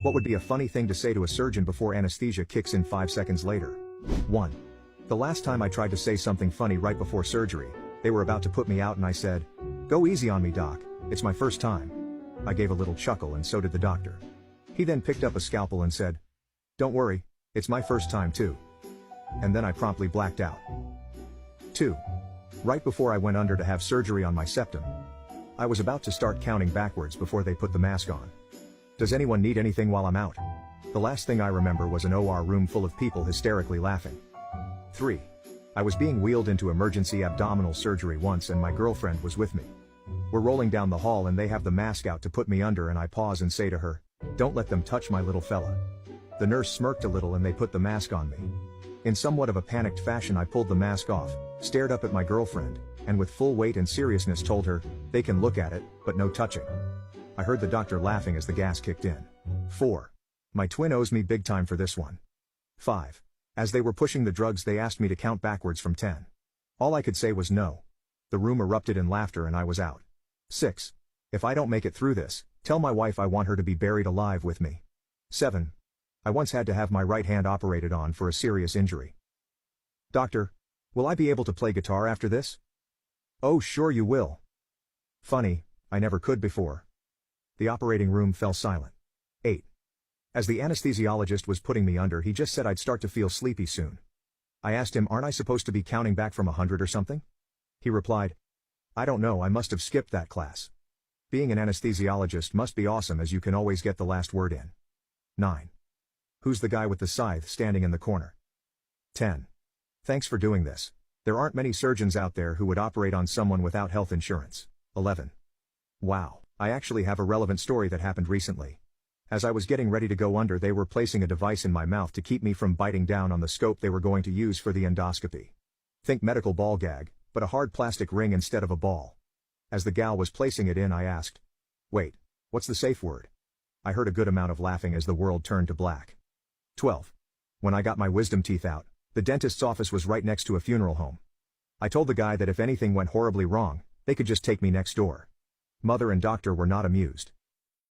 What would be a funny thing to say to a surgeon before anesthesia kicks in 5 seconds later? 1. The last time I tried to say something funny right before surgery, they were about to put me out and I said, "Go easy on me, doc, it's my first time." I gave a little chuckle and so did the doctor. He then picked up a scalpel and said, "Don't worry, it's my first time too." And then I promptly blacked out. 2. Right before I went under to have surgery on my septum, I was about to start counting backwards before they put the mask on. Does anyone need anything while I'm out? The last thing I remember was an OR room full of people hysterically laughing. 3. I was being wheeled into emergency abdominal surgery once and my girlfriend was with me. We're rolling down the hall and they have the mask out to put me under and I pause and say to her, "Don't let them touch my little fella." The nurse smirked a little and they put the mask on me. In somewhat of a panicked fashion I pulled the mask off, stared up at my girlfriend, and with full weight and seriousness told her, "They can look at it, but no touching." I heard the doctor laughing as the gas kicked in. 4. My twin owes me big time for this one. 5. As they were pushing the drugs they asked me to count backwards from 10. All I could say was no. The room erupted in laughter and I was out. 6. If I don't make it through this, tell my wife I want her to be buried alive with me. 7. I once had to have my right hand operated on for a serious injury. "Doctor, will I be able to play guitar after this?" "Oh sure you will." Funny, I never could before. The operating room fell silent. 8. As the anesthesiologist was putting me under he just said I'd start to feel sleepy soon. I asked him, "Aren't I supposed to be counting back from 100 or something?" He replied, "I don't know, I must have skipped that class." Being an anesthesiologist must be awesome as you can always get the last word in. 9. Who's the guy with the scythe standing in the corner? 10. Thanks for doing this. There aren't many surgeons out there who would operate on someone without health insurance. 11. Wow, I actually have a relevant story that happened recently. As I was getting ready to go under they were placing a device in my mouth to keep me from biting down on the scope they were going to use for the endoscopy. Think medical ball gag, but a hard plastic ring instead of a ball. As the gal was placing it in I asked, "Wait, what's the safe word?" I heard a good amount of laughing as the world turned to black. 12. When I got my wisdom teeth out, the dentist's office was right next to a funeral home. I told the guy that if anything went horribly wrong, they could just take me next door. Mother and doctor were not amused.